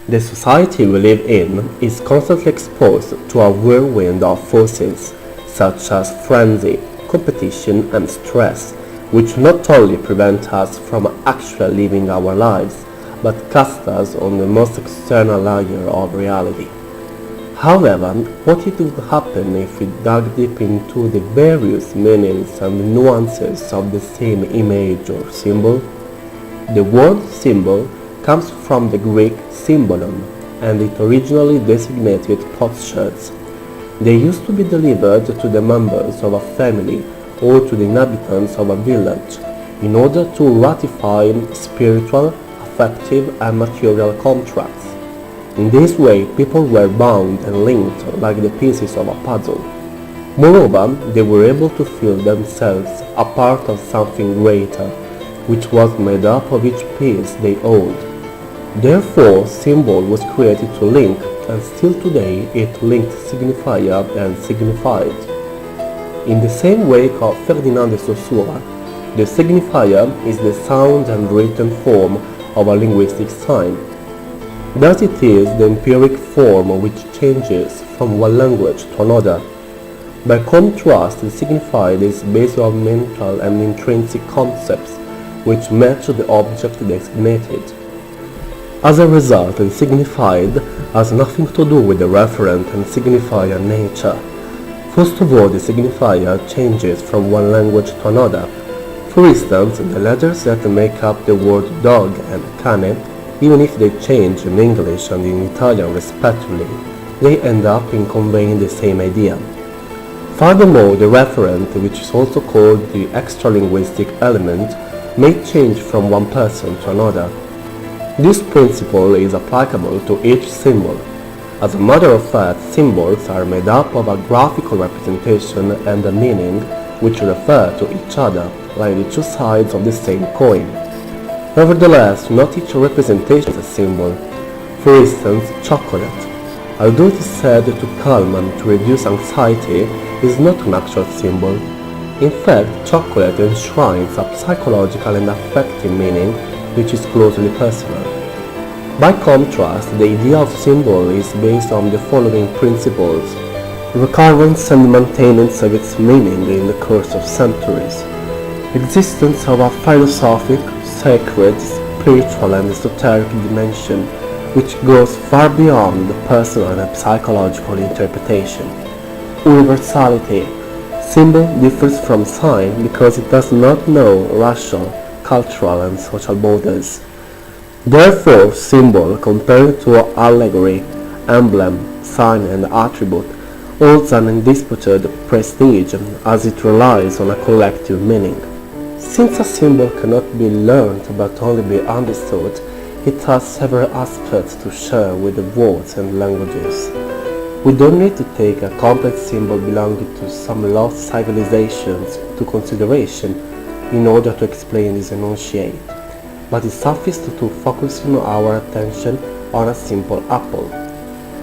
The society we live in is constantly exposed to a whirlwind of forces, such as frenzy, competition, and stress, which not only prevent us from actually living our lives, but cast us on the most external layer of reality. However, what it would happen if we dug deep into the various meanings and nuances of the same image or symbol? The word symbol comes from the Greek symbolon, and it originally designated potsherds. They used to be delivered to the members of a family or to the inhabitants of a village in order to ratify spiritual, affective, and material contracts. In this way, people were bound and linked like the pieces of a puzzle. Moreover, they were able to feel themselves a part of something greater, which was made up of each piece they owned. Therefore, symbol was created to link, and still today it linked signifier and signified. In the same way of Ferdinand de Saussure, the signifier is the sound and written form of a linguistic sign. Thus it is the empiric form which changes from one language to another. By contrast, the signified is based on mental and intrinsic concepts which match the object designated. As a result, the signified has nothing to do with the referent and signifier nature. First of all, the signifier changes from one language to another. For instance, the letters that make up the word dog and cane, even if they change in English and in Italian respectively, they end up in conveying the same idea. Furthermore, the referent, which is also called the extralinguistic element, may change from one person to another. This principle is applicable to each symbol. As a matter of fact, symbols are made up of a graphical representation and a meaning which refer to each other, like the two sides of the same coin. Nevertheless, not each representation is a symbol. For instance, chocolate, although it is said to calm and to reduce anxiety, is not an actual symbol. In fact, chocolate enshrines a psychological and affective meaning which is closely personal. By contrast, the idea of symbol is based on the following principles: recurrence and maintenance of its meaning in the course of centuries, existence of a philosophic, sacred, spiritual and esoteric dimension which goes far beyond the personal and psychological interpretation. Universality. Symbol differs from sign because it does not know racial, cultural and social borders. Therefore, symbol, compared to allegory, emblem, sign and attribute, holds an undisputed prestige as it relies on a collective meaning. Since a symbol cannot be learned but only be understood, it has several aspects to share with the words and languages. We don't need to take a complex symbol belonging to some lost civilizations into consideration in order to explain this enunciate, but it's sufficient to focus our attention on a simple apple.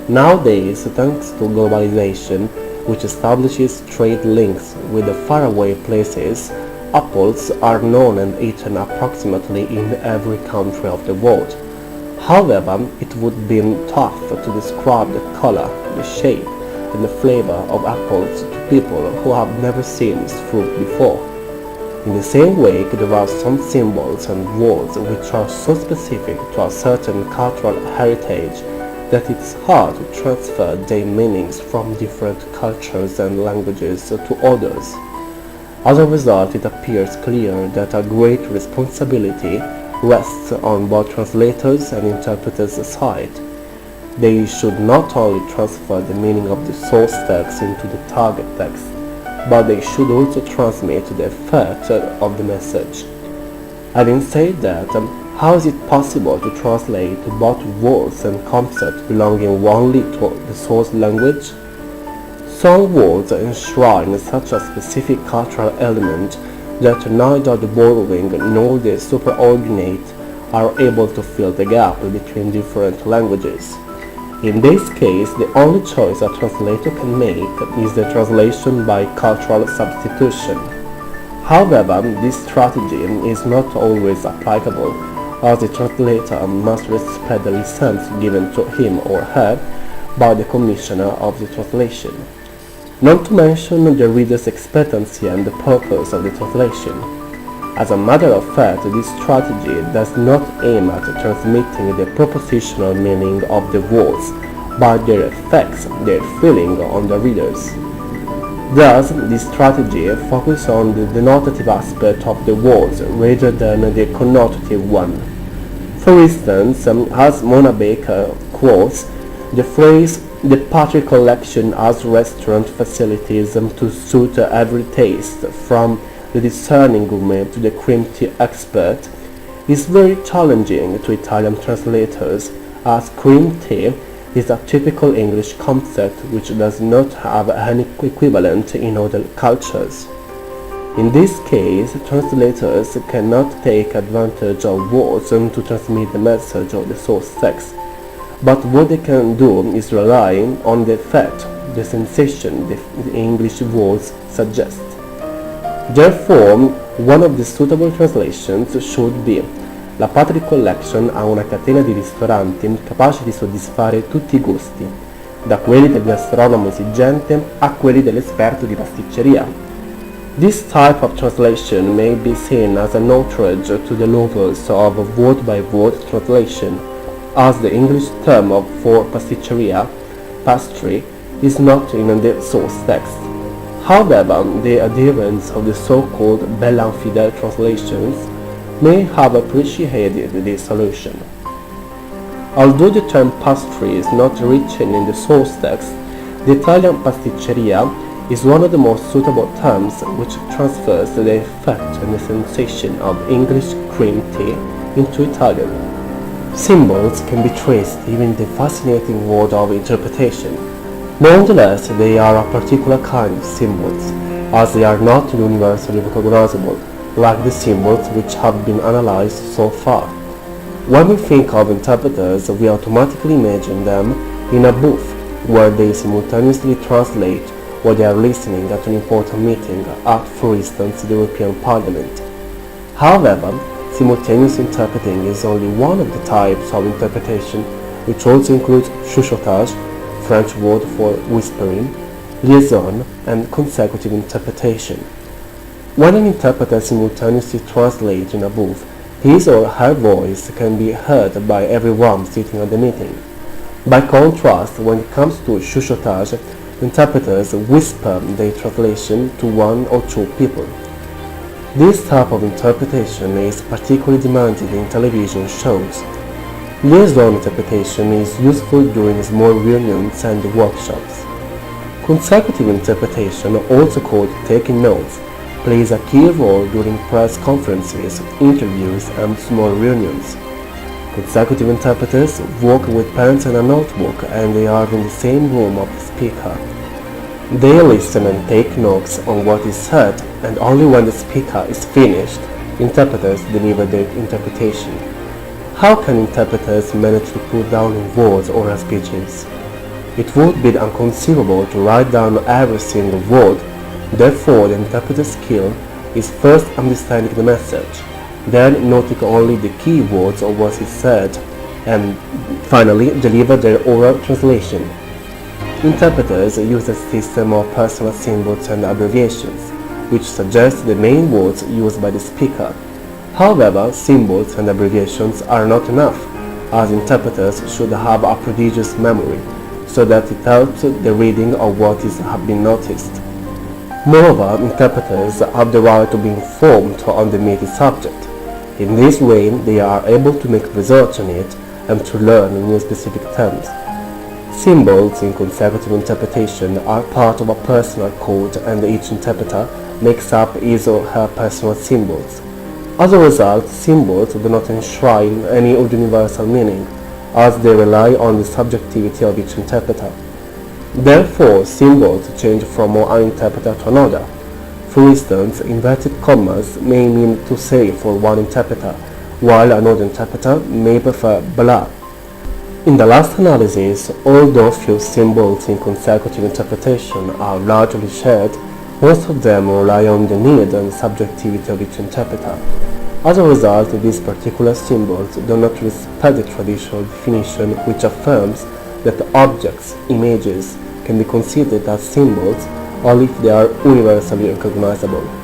Nowadays, thanks to globalization, which establishes trade links with the faraway places, apples are known and eaten approximately in every country of the world. However, it would be tough to describe the color, the shape, and the flavor of apples to people who have never seen this fruit before. In the same way, there are some symbols and words which are so specific to a certain cultural heritage that it's hard to transfer their meanings from different cultures and languages to others. As a result, it appears clear that a great responsibility rests on both translators and interpreters' side. They should not only transfer the meaning of the source text into the target text, but they should also transmit the effect of the message. Having said that, how is it possible to translate both words and concepts belonging only to the source language? Some words enshrine such a specific cultural element that neither the borrowing nor the superordinate are able to fill the gap between different languages. In this case, the only choice a translator can make is the translation by cultural substitution. However, this strategy is not always applicable, as the translator must respect the license given to him or her by the commissioner of the translation, not to mention the reader's expectancy and the purpose of the translation. As a matter of fact, this strategy does not aim at transmitting the propositional meaning of the words, but their effects, their feeling on the readers. Thus, this strategy focuses on the denotative aspect of the words rather than the connotative one. For instance, as Mona Baker quotes, the phrase "the Patrick Collection has restaurant facilities to suit every taste, from the discerning gourmet to the cream tea expert," is very challenging to Italian translators, as cream tea is a typical English concept which does not have any equivalent in other cultures. In this case, translators cannot take advantage of words to transmit the message of the source text, but what they can do is rely on the effect, the sensation the English words suggest. Therefore, one of the suitable translations should be: la Patrick Collection ha una catena di ristoranti capace di soddisfare tutti i gusti, da quelli del gastronomo esigente a quelli dell'esperto di pasticceria. This type of translation may be seen as an outrage to the lovers of word-by-word translation, as the English term for pasticceria, pastry, is not in the source text. However, the adherents of the so-called bella and fidel translations may have appreciated this solution. Although the term pastry is not written in the source text, the Italian pasticceria is one of the most suitable terms which transfers the effect and the sensation of English cream tea into Italian. Symbols can be traced even in the fascinating world of interpretation. Nonetheless, they are a particular kind of symbols, as they are not universally recognizable, like the symbols which have been analyzed so far. When we think of interpreters, we automatically imagine them in a booth where they simultaneously translate while they are listening at an important meeting at, for instance, the European Parliament. However, simultaneous interpreting is only one of the types of interpretation, which also includes chuchotage, French word for whispering, liaison, and consecutive interpretation. When an interpreter simultaneously translates in a booth, his or her voice can be heard by everyone sitting at the meeting. By contrast, when it comes to chuchotage, interpreters whisper their translation to one or two people. This type of interpretation is particularly demanded in television shows. Liaison interpretation is useful during small reunions and workshops. Consecutive interpretation, also called taking notes, plays a key role during press conferences, interviews, and small reunions. Consecutive interpreters work with pens and a notebook, and they are in the same room of the speaker. They listen and take notes on what is said, and only when the speaker is finished, interpreters deliver their interpretation. How can interpreters manage to put down in words oral speeches? It would be inconceivable to write down every single word. Therefore, the interpreter's skill is first understanding the message, then noting only the key words of what is said, and finally deliver their oral translation. Interpreters use a system of personal symbols and abbreviations, which suggest the main words used by the speaker. However, symbols and abbreviations are not enough, as interpreters should have a prodigious memory, so that it helps the reading of what is being noticed. Moreover, interpreters have the right to be informed on the meaty subject. In this way, they are able to make research on it and to learn new specific terms. Symbols in consecutive interpretation are part of a personal code, and each interpreter makes up his or her personal symbols. As a result, symbols do not enshrine any universal meaning, as they rely on the subjectivity of each interpreter. Therefore, symbols change from one interpreter to another. For instance, inverted commas may mean to say for one interpreter, while another interpreter may prefer blah. In the last analysis, although few symbols in consecutive interpretation are largely shared, most of them rely on the need and subjectivity of each interpreter. As a result, these particular symbols do not respect the traditional definition which affirms that objects, images, can be considered as symbols only if they are universally recognizable.